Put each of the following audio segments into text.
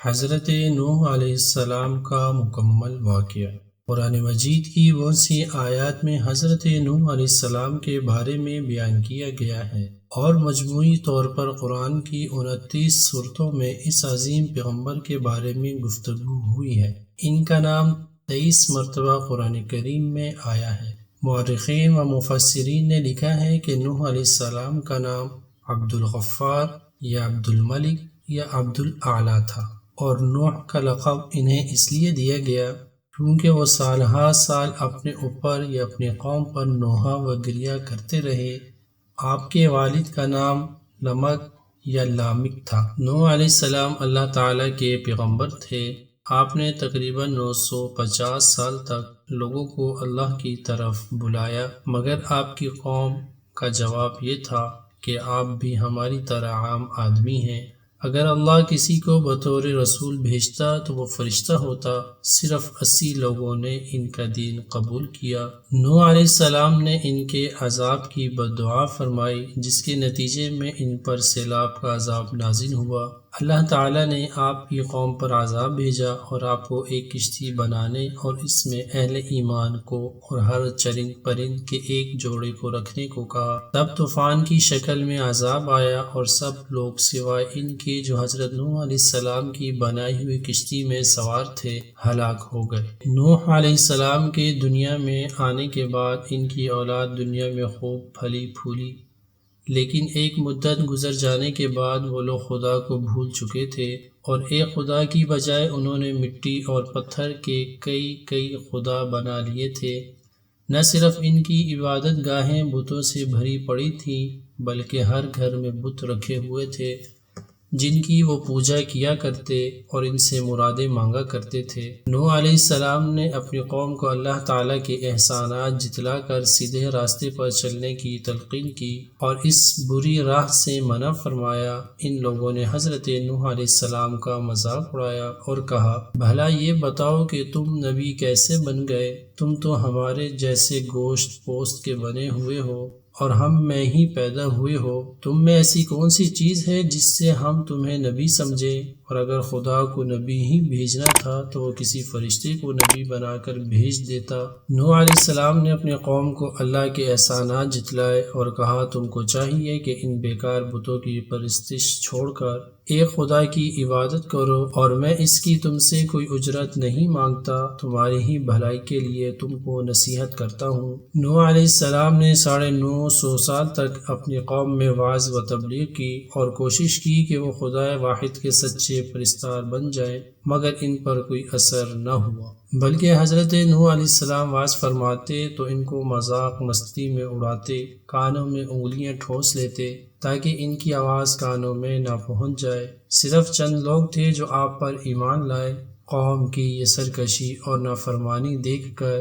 حضرت نوح علیہ السلام کا مکمل واقعہ۔ قرآن مجید کی بہت سی آیات میں حضرت نوح علیہ السلام کے بارے میں بیان کیا گیا ہے، اور مجموعی طور پر قرآن کی 29 سورتوں میں اس عظیم پیغمبر کے بارے میں گفتگو ہوئی ہے۔ ان کا نام 23 مرتبہ قرآن کریم میں آیا ہے۔ مورخین و مفسرین نے لکھا ہے کہ نوح علیہ السلام کا نام عبد الغفار یا عبد الملک یا عبد الاعلیٰ تھا، اور نوح کا لقب انہیں اس لیے دیا گیا کیونکہ وہ سال ہا سال اپنے اوپر یا اپنی قوم پر نوحہ و گریہ کرتے رہے۔ آپ کے والد کا نام لمک یا لامک تھا۔ نوح علیہ السلام اللہ تعالیٰ کے پیغمبر تھے۔ آپ نے تقریباً 950 سال تک لوگوں کو اللہ کی طرف بلایا، مگر آپ کی قوم کا جواب یہ تھا کہ آپ بھی ہماری طرح عام آدمی ہیں۔ اگر اللہ کسی کو بطور رسول بھیجتا تو وہ فرشتہ ہوتا۔ صرف 80 لوگوں نے ان کا دین قبول کیا۔ نوح علیہ السلام نے ان کے عذاب کی بد دعا فرمائی، جس کے نتیجے میں ان پر سیلاب کا عذاب نازل ہوا۔ اللہ تعالیٰ نے آپ کی قوم پر عذاب بھیجا اور آپ کو ایک کشتی بنانے اور اس میں اہل ایمان کو اور ہر چرند پرند کے ایک جوڑے کو رکھنے کو کہا۔ تب طوفان کی شکل میں عذاب آیا اور سب لوگ سوائے ان کے جو حضرت نوح علیہ السلام کی بنائی ہوئی کشتی میں سوار تھے ہلاک ہو گئے۔ نوح علیہ السلام کے دنیا میں آنے کے بعد ان کی اولاد دنیا میں خوب پھلی پھولی، لیکن ایک مدت گزر جانے کے بعد وہ لوگ خدا کو بھول چکے تھے، اور ایک خدا کی بجائے انہوں نے مٹی اور پتھر کے کئی خدا بنا لیے تھے۔ نہ صرف ان کی عبادت گاہیں بتوں سے بھری پڑی تھیں، بلکہ ہر گھر میں بت رکھے ہوئے تھے جن کی وہ پوجا کیا کرتے اور ان سے مرادیں مانگا کرتے تھے۔ نوح علیہ السلام نے اپنی قوم کو اللہ تعالیٰ کے احسانات جتلا کر سیدھے راستے پر چلنے کی تلقین کی اور اس بری راہ سے منع فرمایا۔ ان لوگوں نے حضرت نوح علیہ السلام کا مذاق اڑایا اور کہا، بھلا یہ بتاؤ کہ تم نبی کیسے بن گئے؟ تم تو ہمارے جیسے گوشت پوست کے بنے ہوئے ہو اور ہم میں ہی پیدا ہوئے ہو۔ تم میں ایسی کون سی چیز ہے جس سے ہم تمہیں نبی سمجھیں؟ اور اگر خدا کو نبی ہی بھیجنا تھا تو وہ کسی فرشتے کو نبی بنا کر بھیج دیتا۔ نوح علیہ السلام نے اپنی قوم کو اللہ کے احسانات جتلائے اور کہا، تم کو چاہیے کہ ان بیکار بتوں کی پرستش چھوڑ کر ایک خدا کی عبادت کرو، اور میں اس کی تم سے کوئی اجرت نہیں مانگتا، تمہاری ہی بھلائی کے لیے تم کو نصیحت کرتا ہوں۔ نوح علیہ السلام نے 950 سال تک اپنی قوم میں وعظ و تبلیغ کی اور کوشش کی کہ وہ خدا واحد کے سچے پرستار بن جائیں، مگر ان پر کوئی اثر نہ ہوا، بلکہ حضرت نوح علیہ السلام وعظ فرماتے تو ان کو مذاق مستی میں اڑاتے، کانوں میں انگلیاں ٹھوس لیتے تاکہ ان کی آواز کانوں میں نہ پہنچ جائے۔ صرف چند لوگ تھے جو آپ پر ایمان لائے۔ قوم کی یہ سرکشی اور نافرمانی دیکھ کر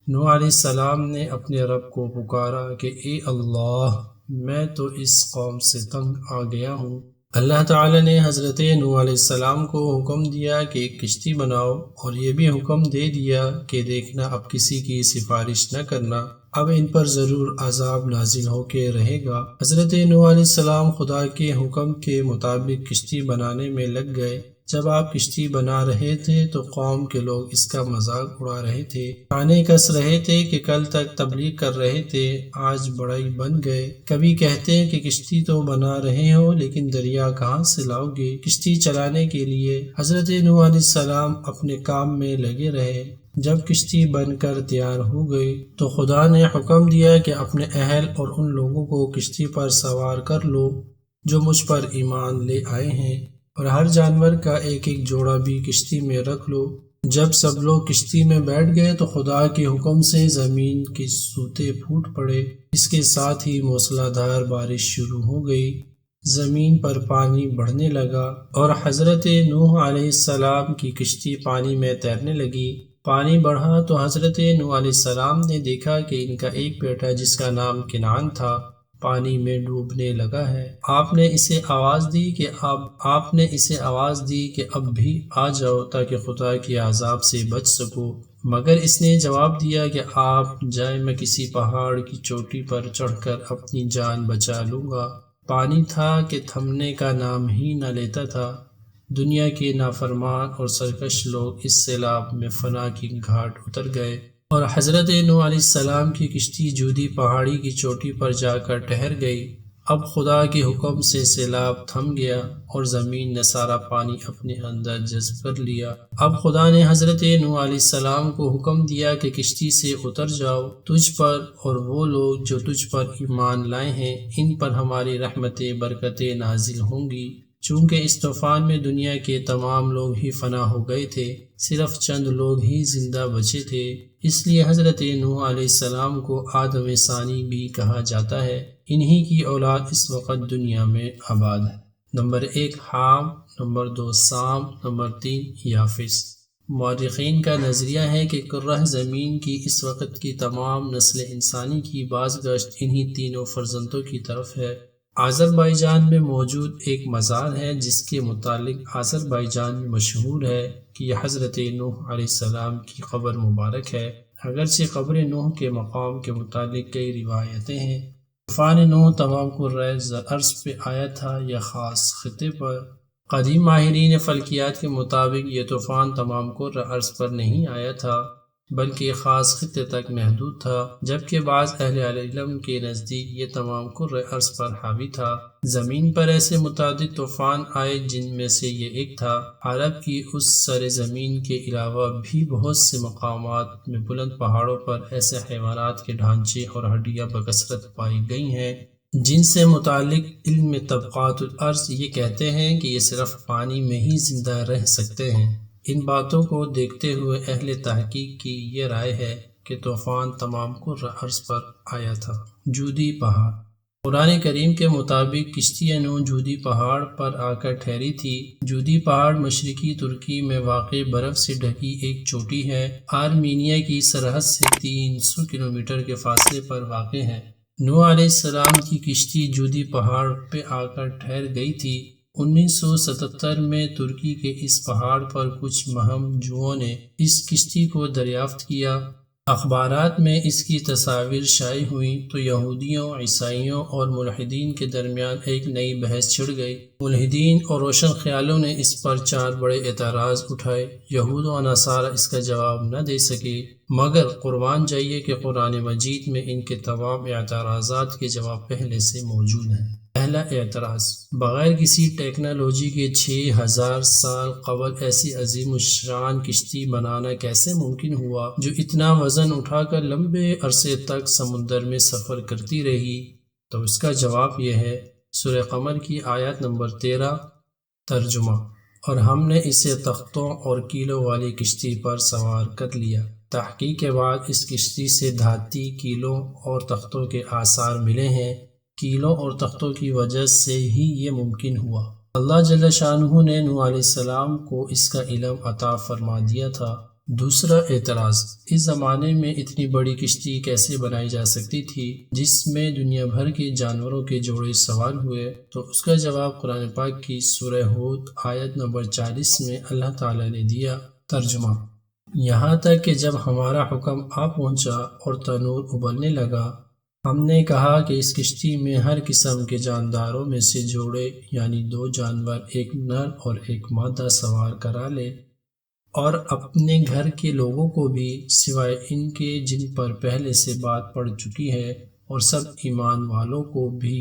نوح علیہ السلام نے اپنے رب کو پکارا کہ اے اللہ، میں تو اس قوم سے تنگ آ گیا ہوں۔ اللہ تعالیٰ نے حضرت نوح علیہ السلام کو حکم دیا کہ ایک کشتی بناؤ، اور یہ بھی حکم دے دیا کہ دیکھنا اب کسی کی سفارش نہ کرنا، اب ان پر ضرور عذاب نازل ہو کے رہے گا۔ حضرت نوح علیہ السلام خدا کے حکم کے مطابق کشتی بنانے میں لگ گئے۔ جب آپ کشتی بنا رہے تھے تو قوم کے لوگ اس کا مذاق اڑا رہے تھے، تانے کس رہے تھے کہ کل تک تبلیغ کر رہے تھے، آج بڑائی بن گئے۔ کبھی کہتے ہیں کہ کشتی تو بنا رہے ہو لیکن دریا کہاں سے لاؤ گے کشتی چلانے کے لیے؟ حضرت نوح علیہ السلام اپنے کام میں لگے رہے۔ جب کشتی بن کر تیار ہو گئی تو خدا نے حکم دیا کہ اپنے اہل اور ان لوگوں کو کشتی پر سوار کر لو جو مجھ پر ایمان لے آئے ہیں، اور ہر جانور کا ایک ایک جوڑا بھی کشتی میں رکھ لو۔ جب سب لوگ کشتی میں بیٹھ گئے تو خدا کے حکم سے زمین کے سوتے پھوٹ پڑے، اس کے ساتھ ہی موسلا دھار بارش شروع ہو گئی، زمین پر پانی بڑھنے لگا اور حضرت نوح علیہ السلام کی کشتی پانی میں تیرنے لگی۔ پانی بڑھا تو حضرت نوح علیہ السلام نے دیکھا کہ ان کا ایک بیٹا جس کا نام کنعان تھا پانی میں ڈوبنے لگا ہے۔ آپ نے اسے آواز دی کہ اب بھی آ جاؤ تاکہ خدا کے عذاب سے بچ سکو، مگر اس نے جواب دیا کہ آپ جائیں، میں کسی پہاڑ کی چوٹی پر چڑھ کر اپنی جان بچا لوں گا۔ پانی تھا کہ تھمنے کا نام ہی نہ لیتا تھا۔ دنیا کے نافرمان اور سرکش لوگ اس سیلاب میں فنا کی گھاٹ اتر گئے، اور حضرت نوح علیہ السلام کی کشتی جودی پہاڑی کی چوٹی پر جا کر ٹھہر گئی۔ اب خدا کے حکم سے سیلاب تھم گیا اور زمین نے سارا پانی اپنے اندر جذب کر لیا۔ اب خدا نے حضرت نوح علیہ السلام کو حکم دیا کہ کشتی سے اتر جاؤ، تجھ پر اور وہ لوگ جو تجھ پر ایمان لائے ہیں ان پر ہماری رحمتیں برکتیں نازل ہوں گی۔ چونکہ اس طوفان میں دنیا کے تمام لوگ ہی فنا ہو گئے تھے، صرف چند لوگ ہی زندہ بچے تھے، اس لیے حضرت نوح علیہ السلام کو آدم ثانی بھی کہا جاتا ہے۔ انہی کی اولاد اس وقت دنیا میں آباد ہے۔ نمبر 1 حام، نمبر 2 سام، نمبر 3 یافس۔ مورخین کا نظریہ ہے کہ کرہ زمین کی اس وقت کی تمام نسل انسانی کی بازگشت انہی تینوں فرزندوں کی طرف ہے۔ آذربائیجان میں موجود ایک مزار ہے جس کے متعلق آذربائیجان میں مشہور ہے کہ یہ حضرت نوح علیہ السلام کی قبر مبارک ہے، اگرچہ قبر نوح کے مقام کے متعلق کئی روایتیں ہیں۔ طوفان نوح تمام کرۂ ارض پہ آیا تھا یا خاص خطے پر؟ قدیم ماہرین فلکیات کے مطابق یہ طوفان تمام کرۂ ارض پر نہیں آیا تھا بلکہ خاص خطے تک محدود تھا، جبکہ بعض اہل علم کے نزدیک یہ تمام کرۂ ارض پر حاوی تھا۔ زمین پر ایسے متعدد طوفان آئے جن میں سے یہ ایک تھا۔ عرب کی اس سرزمین کے علاوہ بھی بہت سے مقامات میں بلند پہاڑوں پر ایسے حیوانات کے ڈھانچے اور ہڈیاں بکثرت پائی گئی ہیں جن سے متعلق علم طبقات الارض یہ کہتے ہیں کہ یہ صرف پانی میں ہی زندہ رہ سکتے ہیں۔ ان باتوں کو دیکھتے ہوئے اہل تحقیق کی یہ رائے ہے کہ طوفان تمام کرۂ ارض پر آیا تھا۔ جودی پہاڑ۔ قرآن کریم کے مطابق کشتی نوح جودی پہاڑ پر آ کر ٹھہری تھی۔ جودی پہاڑ مشرقی ترکی میں واقع برف سے ڈھکی ایک چوٹی ہے، آرمینیا کی سرحد سے 300 کلومیٹر کے فاصلے پر واقع ہے۔ نوح علیہ السلام کی کشتی جودی پہاڑ پہ آ کر ٹھہر گئی تھی۔ 1977 میں ترکی کے اس پہاڑ پر کچھ مہم جوؤں نے اس کشتی کو دریافت کیا۔ اخبارات میں اس کی تصاویر شائع ہوئیں تو یہودیوں، عیسائیوں اور ملحدین کے درمیان ایک نئی بحث چھڑ گئی۔ ملحدین اور روشن خیالوں نے اس پر 4 بڑے اعتراض اٹھائے۔ یہود و نصارہ اس کا جواب نہ دے سکے، مگر قربان جائیے کہ قرآن مجید میں ان کے تمام اعتراضات کے جواب پہلے سے موجود ہیں۔ پہلا اعتراض، بغیر کسی ٹیکنالوجی کے 6000 سال قبل ایسی عظیم الشان کشتی بنانا کیسے ممکن ہوا جو اتنا وزن اٹھا کر لمبے عرصے تک سمندر میں سفر کرتی رہی؟ تو اس کا جواب یہ ہے، سورہ قمر کی آیت نمبر 13۔ ترجمہ: اور ہم نے اسے تختوں اور کیلوں والی کشتی پر سوار کر لیا۔ تحقیق کے بعد اس کشتی سے دھاتی، کیلوں اور تختوں کے آثار ملے ہیں۔ کیلوں اور تختوں کی وجہ سے ہی یہ ممکن ہوا۔ اللہ جل شانہ نے نوح علیہ السلام کو اس کا علم عطا فرما دیا تھا۔ دوسرا اعتراض، اس زمانے میں اتنی بڑی کشتی کیسے بنائی جا سکتی تھی جس میں دنیا بھر کے جانوروں کے جوڑے سوار ہوئے؟ تو اس کا جواب قرآن پاک کی سورہ ہود آیت نمبر 40 میں اللہ تعالیٰ نے دیا۔ ترجمہ: یہاں تک کہ جب ہمارا حکم آ پہنچا اور تنور ابلنے لگا، ہم نے کہا کہ اس کشتی میں ہر قسم کے جانداروں میں سے جوڑے یعنی 2 جانور، ایک نر اور ایک مادہ سوار کرا لے، اور اپنے گھر کے لوگوں کو بھی سوائے ان کے جن پر پہلے سے بات پڑ چکی ہے، اور سب ایمان والوں کو بھی۔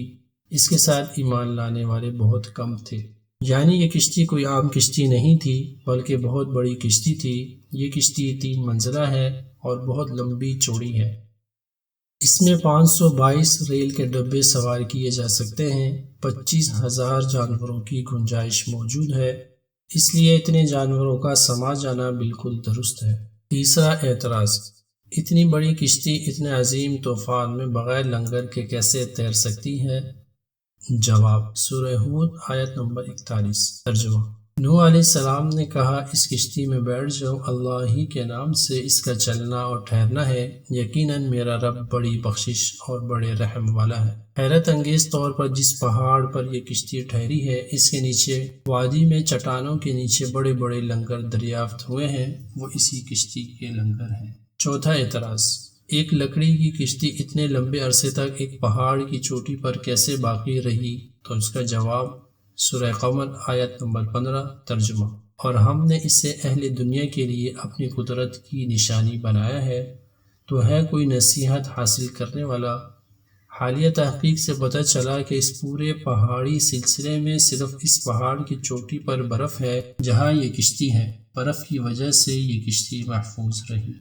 اس کے ساتھ ایمان لانے والے بہت کم تھے۔ یعنی یہ کشتی کوئی عام کشتی نہیں تھی بلکہ بہت بڑی کشتی تھی۔ یہ کشتی 3 منزلہ ہے اور بہت لمبی چوڑی ہے۔ اس میں 522 ریل کے ڈبے سوار کیے جا سکتے ہیں۔ 25,000 جانوروں کی گنجائش موجود ہے، اس لیے اتنے جانوروں کا سما جانا بالکل درست ہے۔ تیسرا اعتراض، اتنی بڑی کشتی اتنے عظیم طوفان میں بغیر لنگر کے کیسے تیر سکتی ہے؟ جواب، سورہ ہود آیت نمبر 41۔ ترجمہ: نوح علیہ السلام نے کہا، اس کشتی میں بیٹھ جاؤ، اللہ ہی کے نام سے اس کا چلنا اور ٹھہرنا ہے، یقیناً میرا رب بڑی بخشش اور بڑے رحم والا ہے۔ حیرت انگیز طور پر جس پہاڑ پر یہ کشتی ٹھہری ہے، اس کے نیچے وادی میں چٹانوں کے نیچے بڑے بڑے لنگر دریافت ہوئے ہیں، وہ اسی کشتی کے لنگر ہیں۔ چوتھا اعتراض، ایک لکڑی کی کشتی اتنے لمبے عرصے تک ایک پہاڑ کی چوٹی پر کیسے باقی رہی؟ تو اس کا جواب، سورہ قمر آیت نمبر 15 ترجمہ۔ اور ہم نے اسے اہل دنیا کے لیے اپنی قدرت کی نشانی بنایا ہے، تو ہے کوئی نصیحت حاصل کرنے والا؟ حالیہ تحقیق سے پتہ چلا کہ اس پورے پہاڑی سلسلے میں صرف اس پہاڑ کی چوٹی پر برف ہے جہاں یہ کشتی ہے۔ برف کی وجہ سے یہ کشتی محفوظ رہی۔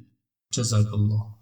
جزاک اللہ۔